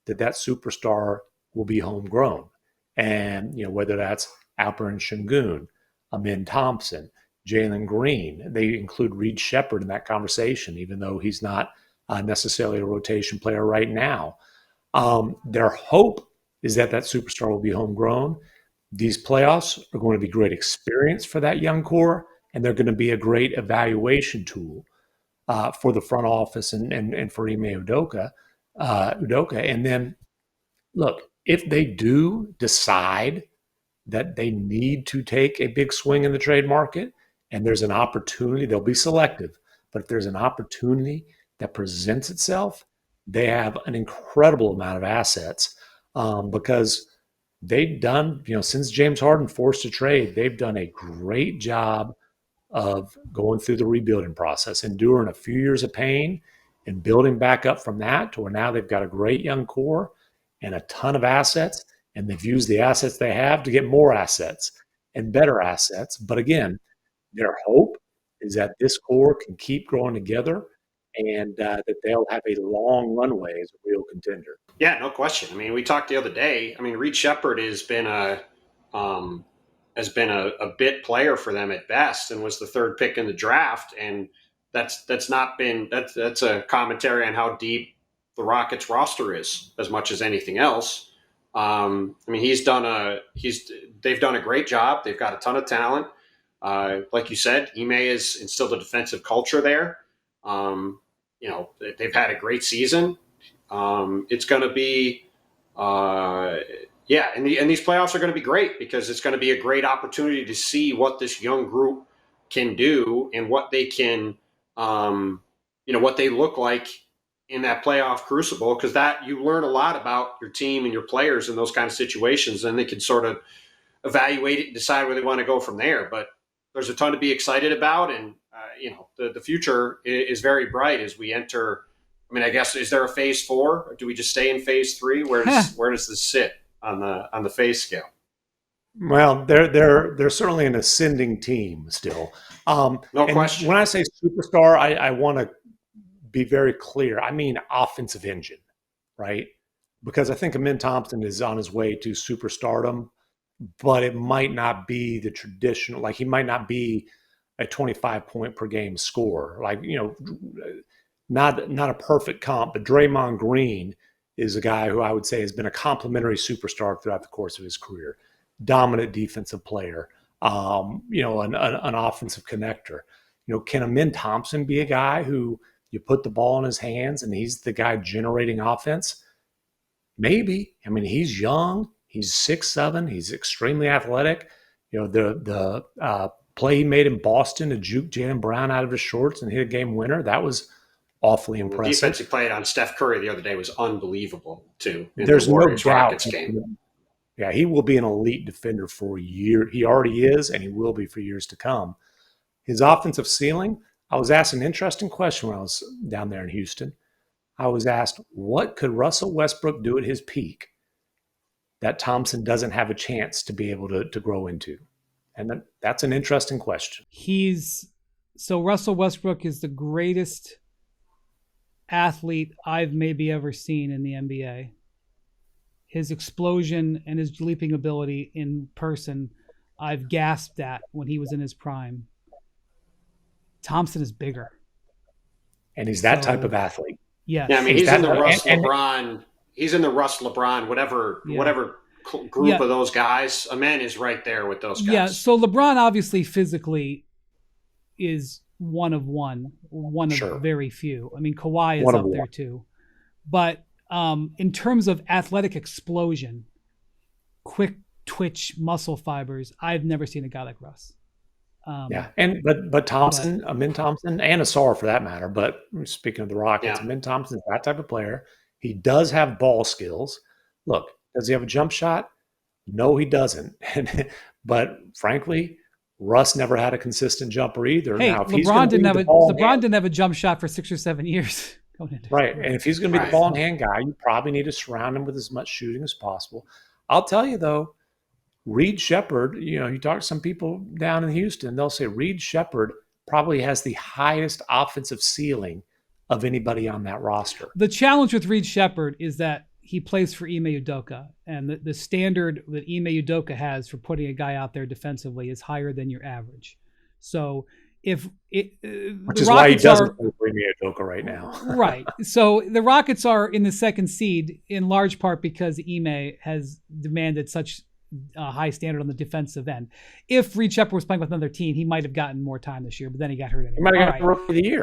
that that superstar will be homegrown. And, whether that's Alperen Sengun, Amin Thompson, Jalen Green, they include Reed Shepherd in that conversation, even though he's not necessarily a rotation player right now. Their hope is that that superstar will be homegrown. These playoffs are going to be great experience for that young core, and they're going to be a great evaluation tool for the front office and for Ime Udoka. And then, look, if they do decide that they need to take a big swing in the trade market and there's an opportunity, they'll be selective. But if there's an opportunity that presents itself, they have an incredible amount of assets because they've done, since James Harden forced a trade, they've done a great job of going through the rebuilding process, enduring a few years of pain and building back up from that to where now they've got a great young core and a ton of assets, and they've used the assets they have to get more assets and better assets. But again, their hope is that this core can keep growing together and that they'll have a long runway as a real contender. Yeah, no question. I mean, we talked the other day. I mean, Reed Shepherd has been a bit player for them at best and was the 3rd pick in the draft. And that's a commentary on how deep the Rockets roster is as much as anything else. I mean, they've done a great job. They've got a ton of talent. Like you said, Ime has instilled a defensive culture there. They've had a great season. It's going to be, and these playoffs are going to be great because it's going to be a great opportunity to see what this young group can do and what they can, what they look like in that playoff crucible, because that you learn a lot about your team and your players in those kind of situations, and they can sort of evaluate it and decide where they want to go from there. But there's a ton to be excited about, and the future is very bright as we enter. I mean, I guess, is there a phase 4, or do we just stay in phase 3? Where does this sit on the phase scale? Well, they're certainly an ascending team still. No question. When I say superstar, I want to be very clear. I mean offensive engine, right? Because I think Amin Thompson is on his way to superstardom, but it might not be the traditional. Like, he might not be a 25 point per game scorer. Like, not a perfect comp, but Draymond Green is a guy who I would say has been a complimentary superstar throughout the course of his career. Dominant defensive player, an offensive connector. Can Amin Thompson be a guy who you put the ball in his hands and he's the guy generating offense? Maybe. I mean, he's young. He's 6'7". He's extremely athletic. The play he made in Boston to juke Jaylen Brown out of his shorts and hit a game winner, that was awfully impressive. The defense he played on Steph Curry the other day was unbelievable, too. There's no doubt. Game. Yeah, he will be an elite defender for years. He already is, and he will be for years to come. His offensive ceiling, I was asked an interesting question when I was down there in Houston. I was asked, what could Russell Westbrook do at his peak that Thompson doesn't have a chance to be able to grow into? And that's an interesting question. So Russell Westbrook is the greatest athlete I've maybe ever seen in the NBA. His explosion and his leaping ability in person, I've gasped at when he was in his prime. Thompson is bigger. And he's that type of athlete. Yes. Yeah, I mean, he's in the Russ LeBron. He's in the Russ LeBron, whatever group of those guys. Amen is right there with those guys. Yeah, so LeBron obviously physically is one of very few. I mean, Kawhi is up there too. But in terms of athletic explosion, quick twitch muscle fibers, I've never seen a guy like Russ. But Thompson, Amin Thompson, and Asar for that matter. But speaking of the Rockets, Amin Thompson is that type of player. He does have ball skills. Look, does he have a jump shot? No, he doesn't. But frankly, Russ never had a consistent jumper either. Hey, now, if LeBron didn't have a jump shot for 6 or 7 years. Right, and if he's going to be the ball in hand guy, you probably need to surround him with as much shooting as possible. I'll tell you though, Reed Shepherd, you talk to some people down in Houston, they'll say Reed Shepherd probably has the highest offensive ceiling of anybody on that roster. The challenge with Reed Shepherd is that he plays for Ime Udoka, and the standard that Ime Udoka has for putting a guy out there defensively is higher than your average. So which is why he doesn't play for Ime Udoka right now. Right. So the Rockets are in the second seed in large part because Ime has demanded such high standard on the defensive end. If Reed Shepherd was playing with another team, he might have gotten more time this year, but then he got hurt anyway. He might have gotten Rookie of the Year.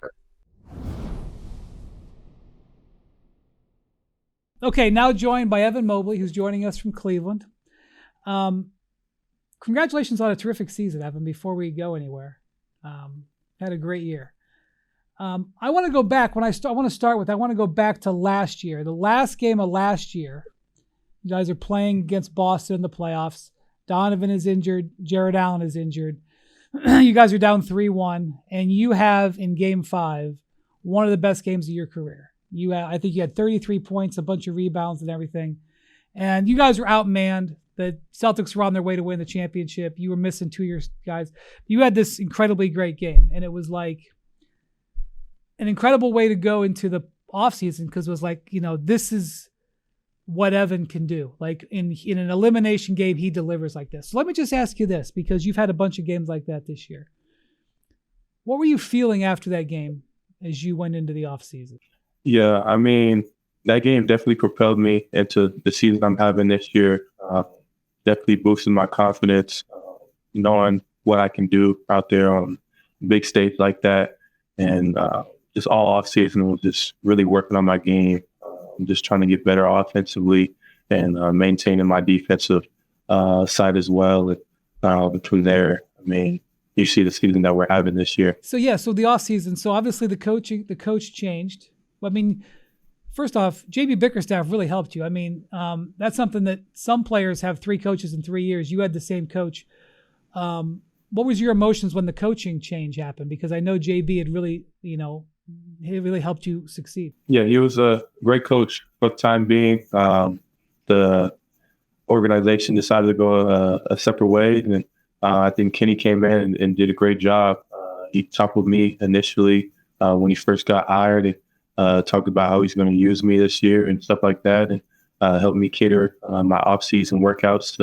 Okay, now joined by Evan Mobley, who's joining us from Cleveland. Congratulations on a terrific season, Evan, before we go anywhere. Had a great year. I want to go back. I want to go back to last year. The last game of last year, you guys are playing against Boston in the playoffs. Donovan is injured. Jared Allen is injured. You guys are down 3-1, and you have in Game 5 one of the best games of your career. I think you had 33 points, a bunch of rebounds, and everything. And you guys were outmanned. The Celtics were on their way to win the championship. You were missing 2 years, guys. You had this incredibly great game, and it was like an incredible way to go into the offseason because it was like, this is what Evan can do. Like in an elimination game, he delivers like this. So let me just ask you this, because you've had a bunch of games like that this year. What were you feeling after that game as you went into the offseason? Yeah, I mean, that game definitely propelled me into the season I'm having this year. Definitely boosted my confidence, knowing what I can do out there on big stage like that. And just all off season was just really working on my game. Just trying to get better offensively and maintaining my defensive side as well. And between there, I mean, you see the season that we're having this year. So the off season. So obviously the coach changed. I mean, First off, JB Bickerstaff really helped you. I mean, that's something that some players have 3 coaches in 3 years. You had the same coach. What was your emotions when the coaching change happened? Because I know JB had really, he really helped you succeed. Yeah, he was a great coach for the time being. The organization decided to go a separate way, and I think Kenny came in and did a great job. He talked with me initially when he first got hired, and talked about how he's going to use me this year and stuff like that, and helped me cater my off-season workouts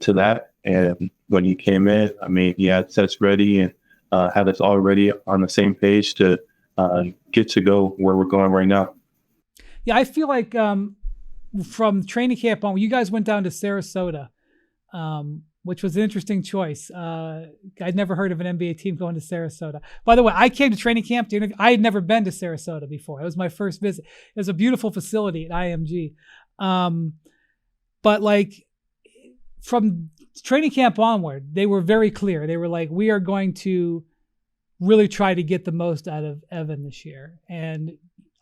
to that. And when he came in, I mean, he had sets ready and had us already on the same page to get to go where we're going right now. Yeah, I feel like from training camp on, you guys went down to Sarasota, which was an interesting choice. I'd never heard of an NBA team going to Sarasota. By the way, I came to training camp. I had never been to Sarasota before. It was my first visit. It was a beautiful facility at IMG. But like from training camp onward, they were very clear. They were like, we are going to really try to get the most out of Evan this year. And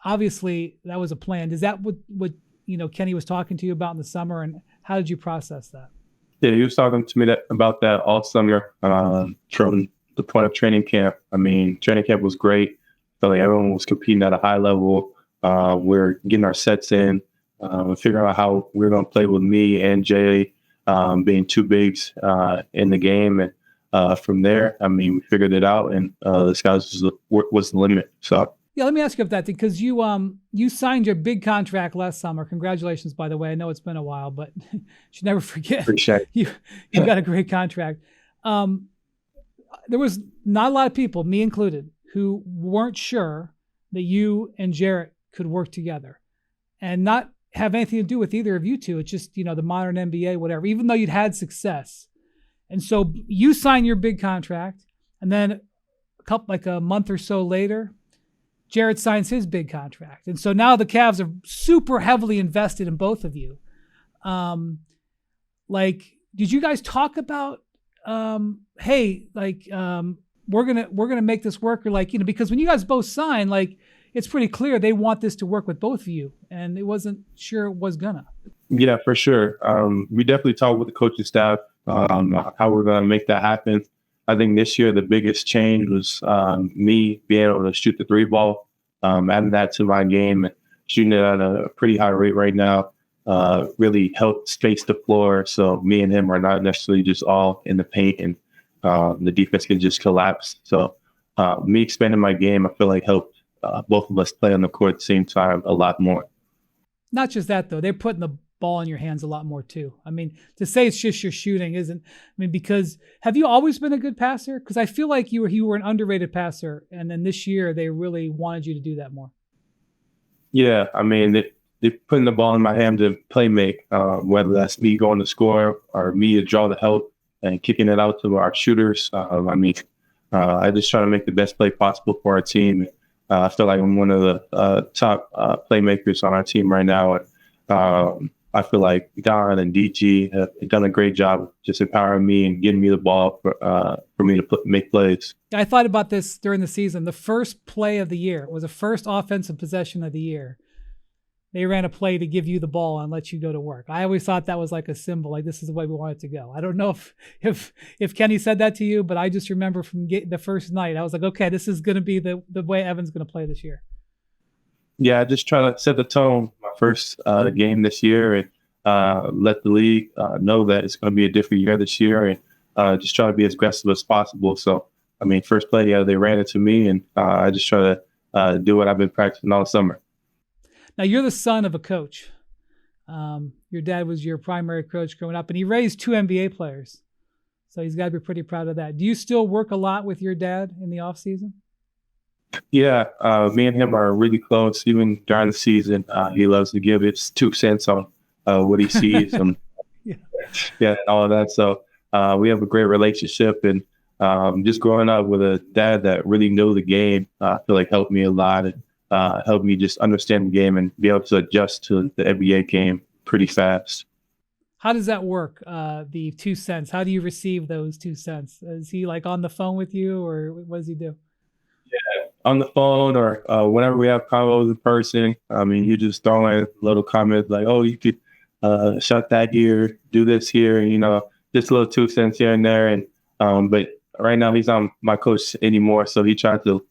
obviously that was a plan. Is that what Kenny was talking to you about in the summer, and how did you process that? Yeah, he was talking to me about that all summer from the point of training camp. I mean, training camp was great. Felt like everyone was competing at a high level. We're getting our sets in, figuring out how we're going to play with me and Jay being 2 bigs in the game. And from there, I mean, we figured it out, and the sky's was the limit. So. Yeah, let me ask you about that, because you signed your big contract last summer. Congratulations, by the way. I know it's been a while, but you should never forget. Appreciate it. You got a great contract. There was not a lot of people, me included, who weren't sure that you and Jarrett could work together, and not have anything to do with either of you two. It's just the modern NBA, whatever. Even though you'd had success, and so you sign your big contract, and then a month or so later, Jarrett signs his big contract. And so now the Cavs are super heavily invested in both of you. Did you guys talk about, we're going to make this work? Or because when you guys both sign, it's pretty clear they want this to work with both of you. And it wasn't sure it was gonna. Yeah, for sure. We definitely talked with the coaching staff on how we're going to make that happen. I think this year the biggest change was me being able to shoot the 3 ball, adding that to my game, shooting it at a pretty high rate right now, really helped space the floor. So me and him are not necessarily just all in the paint, and the defense can just collapse. So me expanding my game, I feel like helped both of us play on the court at the same time a lot more. Not just that, though. They're putting the ball in your hands a lot more too. I mean, to say it's just your shooting isn't. I mean, because have you always been a good passer? Because I feel like you were an underrated passer, and then this year they really wanted you to do that more. Yeah, I mean, they're putting the ball in my hand to play make, whether that's me going to score or me to draw the help and kicking it out to our shooters. I just try to make the best play possible for our team. I feel like I'm one of the top playmakers on our team right now. I feel like Don and DG have done a great job just empowering me and getting me the ball for me to make plays. I thought about this during the season. The first play of the year was the first offensive possession of the year. They ran a play to give you the ball and let you go to work. I always thought that was like a symbol, like this is the way we want it to go. I don't know if Kenny said that to you, but I just remember from the first night, I was like, okay, this is going to be the way Evan's going to play this year. Yeah, I just try to set the tone my first game this year, and let the league know that it's going to be a different year this year, and just try to be as aggressive as possible. So, I mean, first play, they ran it to me, and I just try to do what I've been practicing all summer. Now, you're the son of a coach. Your dad was your primary coach growing up, and he raised 2 NBA players. So he's got to be pretty proud of that. Do you still work a lot with your dad in the off season? Yeah, me and him are really close. Even during the season, he loves to give his 2 cents on what he sees and all of that. So we have a great relationship, and just growing up with a dad that really knew the game, I feel like helped me a lot, and helped me just understand the game and be able to adjust to the NBA game pretty fast. How does that work? The 2 cents. How do you receive those 2 cents? Is he like on the phone with you, or what does he do? on the phone or whenever we have convos in person, I mean, you just throw in little comments like, oh, you could shut that here, do this here, just a little 2 cents here and there. And but right now he's not my coach anymore, so he tried to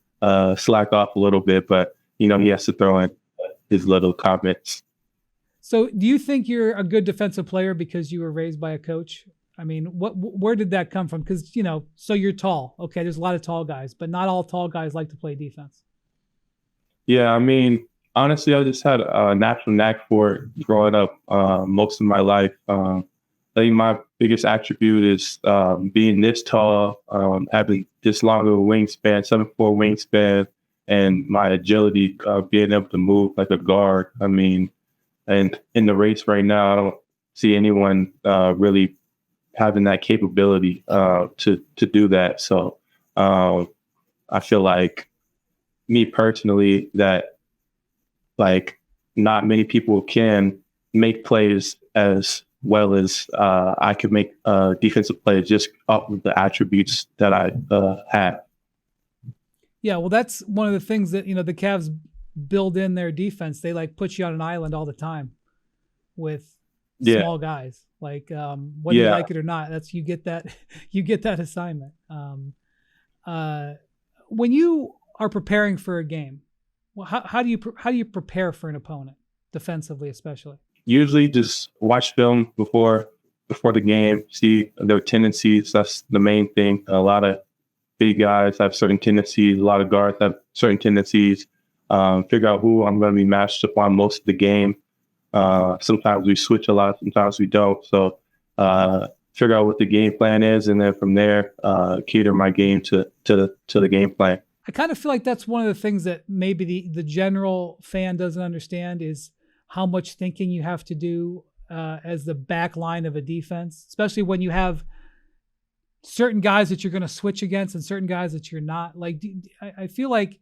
slack off a little bit, but he has to throw in his little comments. So do you think you're a good defensive player because you were raised by a coach? I mean, where did that come from? Because, so you're tall. Okay, there's a lot of tall guys, but not all tall guys like to play defense. Yeah, I mean, honestly, I just had a natural knack for it growing up most of my life. I think my biggest attribute is being this tall, having this long of a wingspan, 7'4" wingspan, and my agility, being able to move like a guard. I mean, and in the race right now, I don't see anyone really having that capability to do that. So I feel like me personally that like not many people can make plays as well as I could make defensive plays just off of the attributes that I have. Yeah, well, that's one of the things that, the Cavs build in their defense. They put you on an island all the time with small guys. Whether you like it or not, that's you get that assignment. When you are preparing for a game, well, how do you prepare for an opponent defensively, especially? Usually, just watch film before the game, see their tendencies. That's the main thing. A lot of big guys have certain tendencies. A lot of guards have certain tendencies. Figure out who I'm going to be matched up on most of the game. Sometimes we switch a lot, sometimes we don't. So figure out what the game plan is, and then from there, cater my game to the game plan. I kind of feel like that's one of the things that maybe the general fan doesn't understand is how much thinking you have to do as the back line of a defense, especially when you have certain guys that you're going to switch against and certain guys that you're not. I feel like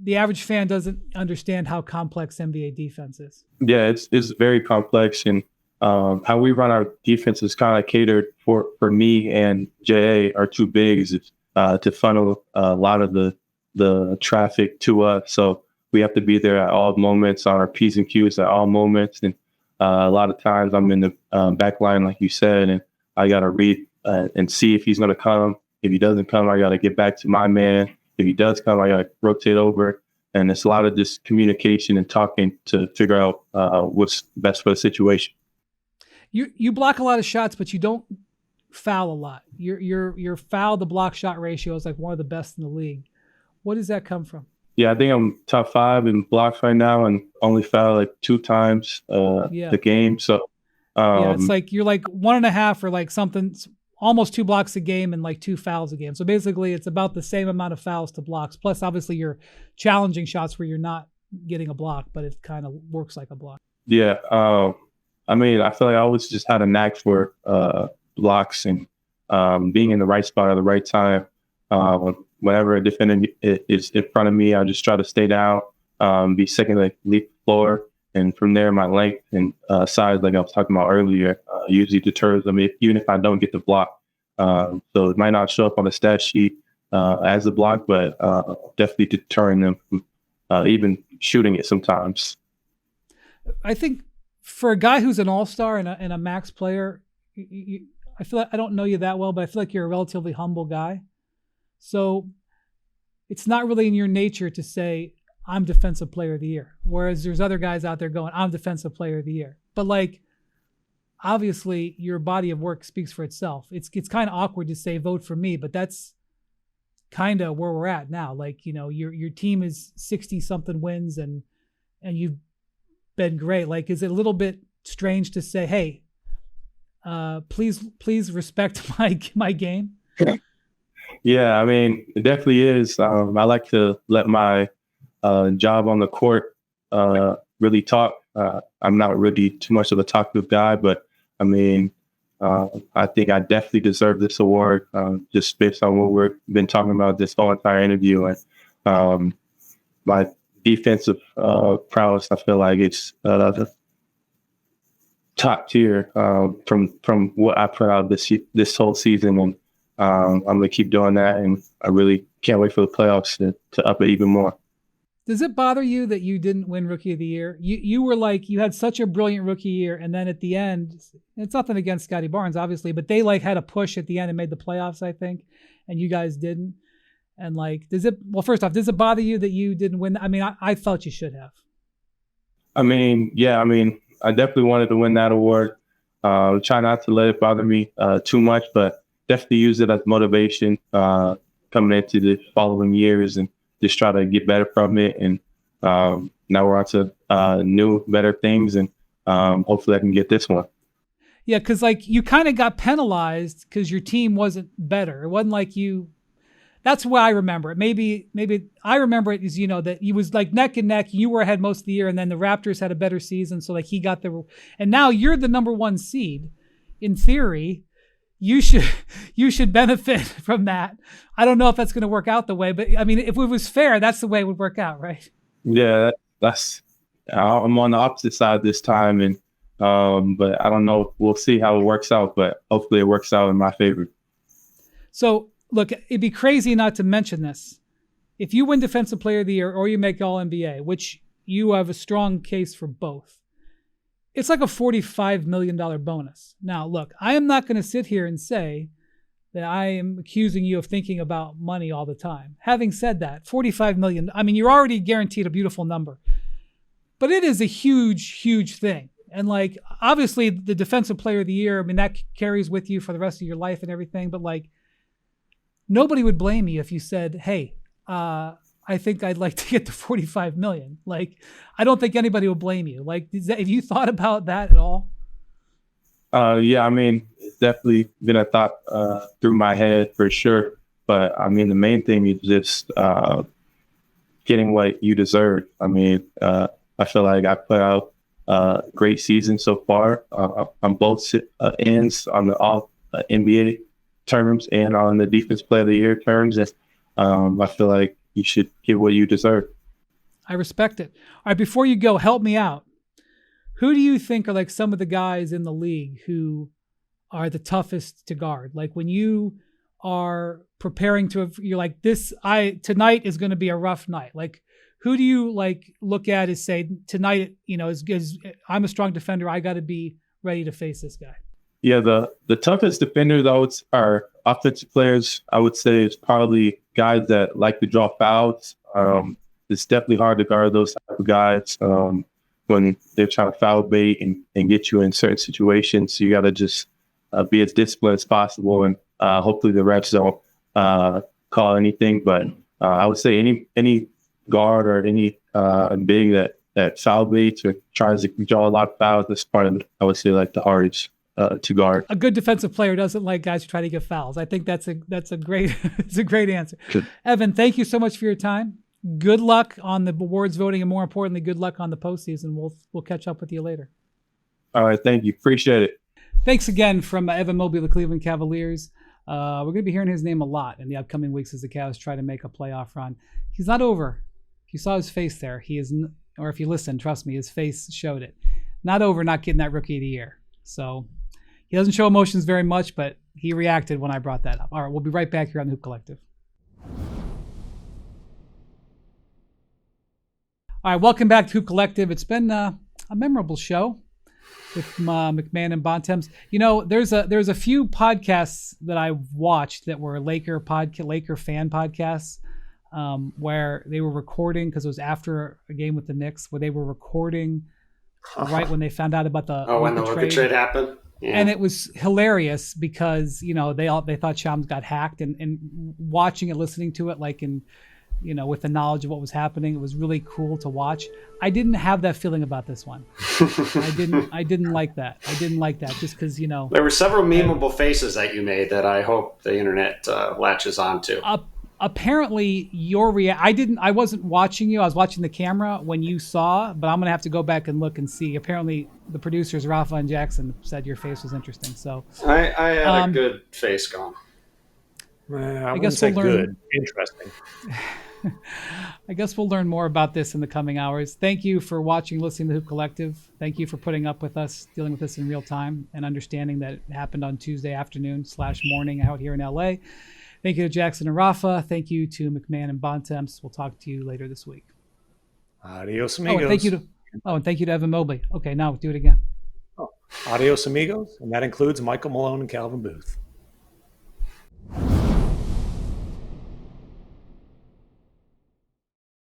the average fan doesn't understand how complex NBA defense is. Yeah, it's very complex, and how we run our defense is kind of catered for me and JA, our two bigs, to funnel a lot of the traffic to us. So we have to be there at all moments on our P's and Q's at all moments, and a lot of times I'm in the back line, like you said, and I got to read and see if he's going to come. If he doesn't come, I got to get back to my man. If he does come, I got to rotate over. And it's a lot of just communication and talking to figure out what's best for the situation. You block a lot of shots, but you don't foul a lot. Your foul to block shot ratio is one of the best in the league. What does that come from? Yeah, I think I'm top 5 in blocks right now, and only foul 2 times the game. So it's you're 1.5 or something. Almost 2 blocks a game and 2 fouls a game. So basically it's about the same amount of fouls to blocks. Plus obviously you're challenging shots where you're not getting a block, but it kind of works like a block. Yeah. I mean, I feel like I always just had a knack for blocks and being in the right spot at the right time. Whenever a defender is in front of me, I just try to stay down, be second, leap the floor. And from there, my length and size, like I was talking about earlier, usually deters them, even if I don't get the block. So it might not show up on the stat sheet as a block, but definitely deterring them from even shooting it sometimes. I think for a guy who's an all-star and a max player, I feel like I don't know you that well, but I feel like you're a relatively humble guy. So it's not really in your nature to say, I'm defensive player of the year. Whereas there's other guys out there going, I'm defensive player of the year. But obviously your body of work speaks for itself. It's kind of awkward to say vote for me, but that's kind of where we're at now. Your team is 60 something wins and you've been great. Is it a little bit strange to say, hey, please respect my game? Yeah, I mean, it definitely is. I like to let my job on the court really talk. I'm not really too much of a talkative guy, but I mean, I think I definitely deserve this award just based on what we've been talking about this whole entire interview. And my defensive prowess, I feel like it's top tier from what I put out this whole season. And I'm going to keep doing that. And I really can't wait for the playoffs to up it even more. Does it bother you that you didn't win Rookie of the Year? You were like, you had such a brilliant rookie year, and then at the end, it's nothing against Scotty Barnes, obviously, but they like had a push at the end and made the playoffs, I think, and you guys didn't. And like, first off, does it bother you that you didn't win? I mean, I felt you should have. I mean, yeah, I definitely wanted to win that award. Try not to let it bother me too much, but definitely use it as motivation coming into the following years and just try to get better from it. And now we're on to new, better things, and hopefully I can get this one. Yeah, because like you kind of got penalized because your team wasn't better. It wasn't like you. That's why I remember it. Maybe I remember it as, that he was like neck and neck. You were ahead most of the year, and then the Raptors had a better season, so like he got and now you're the number 1 seed. In theory, you should benefit from that. I don't know if that's going to work out the way, but I mean, if it was fair, that's the way it would work out, right? Yeah, I'm on the opposite side this time, and but I don't know. We'll see how it works out, but hopefully it works out in my favor. So look, it'd be crazy not to mention this. If you win Defensive Player of the Year or you make All-NBA, which you have a strong case for both, it's like a $45 million bonus. Now, look, I am not going to sit here and say that I am accusing you of thinking about money all the time. Having said that, $45 million, I mean, you're already guaranteed a beautiful number, but it is a huge, huge thing. And like, obviously the Defensive Player of the Year, I mean, that carries with you for the rest of your life and everything, but like, nobody would blame you if you said, hey, I think I'd like to get to 45 million. Like, I don't think anybody will blame you. Like, have you thought about that at all? Yeah, I mean, it's definitely been a thought through my head for sure. But I mean, the main thing is just getting what you deserve. I mean, I feel like I put out a great season so far on both ends, on the all NBA terms and on the Defense Player of the Year terms. And I feel like you should get what you deserve. I respect it. All right, before you go, help me out. Who do you think are like some of the guys in the league who are the toughest to guard? Like when you are preparing you're like, tonight is going to be a rough night. Like, who do you like look at as say tonight, is I'm a strong defender, I got to be ready to face this guy? Yeah, the toughest defenders are offensive players. I would say it's probably guys that like to draw fouls. It's definitely hard to guard those type of guys when they're trying to foul bait and get you in certain situations. So you got to just be as disciplined as possible, and hopefully the refs don't call anything. But I would say any guard or any big that foul baits or tries to draw a lot of fouls, that's part of, I would say, like the hardest to guard. A good defensive player doesn't like guys who try to get fouls. I think that's a great it's a great answer. Good. Evan, thank you so much for your time. Good luck on the awards voting, and more importantly, good luck on the postseason. We'll catch up with you later. All right, thank you. Appreciate it. Thanks again from Evan Mobley of the Cleveland Cavaliers. We're going to be hearing his name a lot in the upcoming weeks as the Cavs try to make a playoff run. He's not over. If you saw his face there, or if you listen, trust me, his face showed it. Not over not getting that Rookie of the Year. So he doesn't show emotions very much, but he reacted when I brought that up. All right, we'll be right back here on the Hoop Collective. All right, welcome back to Hoop Collective. It's been a memorable show with MacMahon and Bontemps. There's a few podcasts that I watched that were Laker fan podcasts, where they were recording, because it was after a game with the Knicks, where they were recording right when they found out about the when the Luka trade happened. Yeah. And it was hilarious because they thought Shams got hacked, and watching it, listening to it, like with the knowledge of what was happening, it was really cool to watch. I didn't have that feeling about this one. I didn't like that. I didn't like that just because there were several memeable faces that you made that I hope the internet latches onto. Apparently I wasn't watching you. I was watching the camera when you saw, but I'm going to have to go back and look and see. Apparently the producers, Rafa and Jackson, said your face was interesting. So I had a good face going. I guess we'll learn. Good. Interesting. I guess we'll learn more about this in the coming hours. Thank you for watching, listening to Hoop Collective. Thank you for putting up with us, dealing with this in real time, and understanding that it happened on Tuesday afternoon / morning out here in LA. Thank you to Jackson and Rafa. Thank you to MacMahon and Bontemps. We'll talk to you later this week. Adios, amigos. And thank you to Evan Mobley. Okay, now do it again. Adios, amigos. And that includes Michael Malone and Calvin Booth.